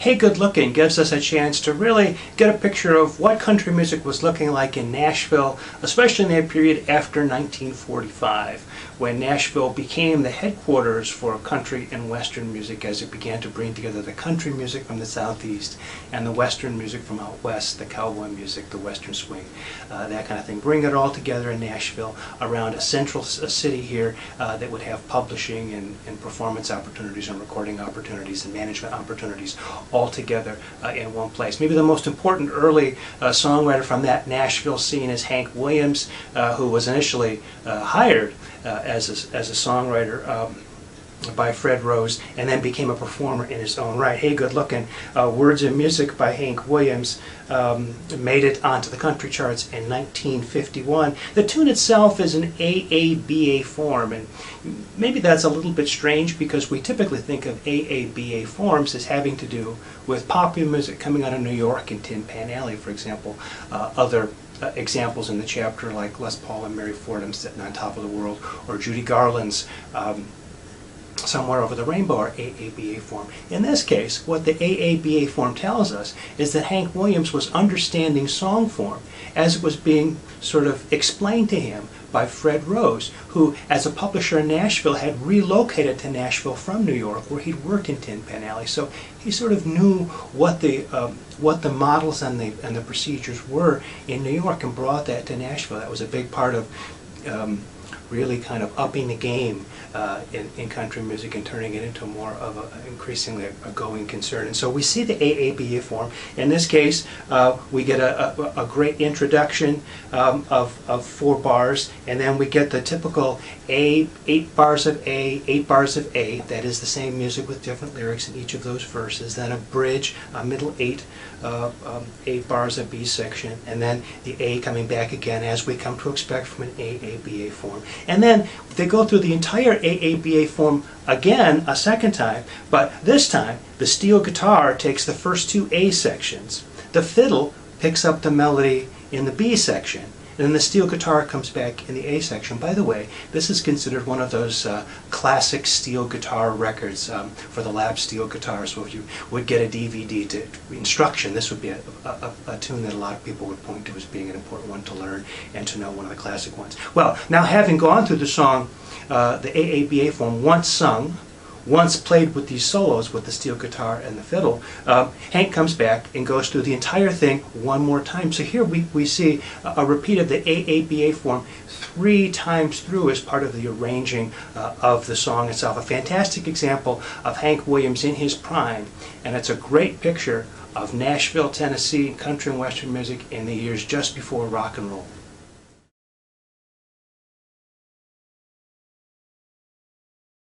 Hey Good Lookin' gives us a chance to really get a picture of what country music was looking like in Nashville, especially in that period after 1945, when Nashville became the headquarters for country and western music as it began to bring together the country music from the southeast and the western music from out west, the cowboy music, the western swing, that kind of thing. Bring it all together in Nashville around a central city here that would have publishing and performance opportunities and recording opportunities and management opportunities all together in one place. Maybe the most important early songwriter from that Nashville scene is Hank Williams, who was initially hired as a songwriter by Fred Rose and then became a performer in his own right. Hey Good Lookin', words and music by Hank Williams, made it onto the country charts in 1951. The tune itself is an AABA form, and maybe that's a little bit strange because we typically think of AABA forms as having to do with popular music coming out of New York and Tin Pan Alley, for example. Other examples in the chapter like Les Paul and Mary Fordham's Sitting on Top of the World, or Judy Garland's Somewhere Over the Rainbow, or AABA form. In this case, what the AABA form tells us is that Hank Williams was understanding song form as it was being sort of explained to him by Fred Rose, who, as a publisher in Nashville, had relocated to Nashville from New York, where he'd worked in Tin Pan Alley. So he sort of knew what the models and the procedures were in New York and brought that to Nashville. That was a big part of really kind of upping the game in country music and turning it into more of increasingly a going concern. And so we see the AABA form. In this case, we get a great introduction of 4 bars, and then we get the typical 8 bars of A, 8 bars of A. That is the same music with different lyrics in each of those verses. Then a bridge, a middle 8 bars of B section, and then the A coming back again, as we come to expect from an AABA form. And then they go through the entire AABA form again a second time, but this time the steel guitar takes the first 2 A sections, the fiddle picks up the melody in the B section, and then the steel guitar comes back in the A section. By the way, this is considered one of those classic steel guitar records for the lap steel guitar. So if you would get a DVD to instruction, this would be a tune that a lot of people would point to as being an important one to learn and to know, one of the classic ones. Well, now having gone through the song, the AABA form, once sung, once played with these solos with the steel guitar and the fiddle, Hank comes back and goes through the entire thing one more time. So here we see a repeat of the AABA form 3 times through as part of the arranging of the song itself. A fantastic example of Hank Williams in his prime, and it's a great picture of Nashville, Tennessee, country and western music in the years just before rock and roll.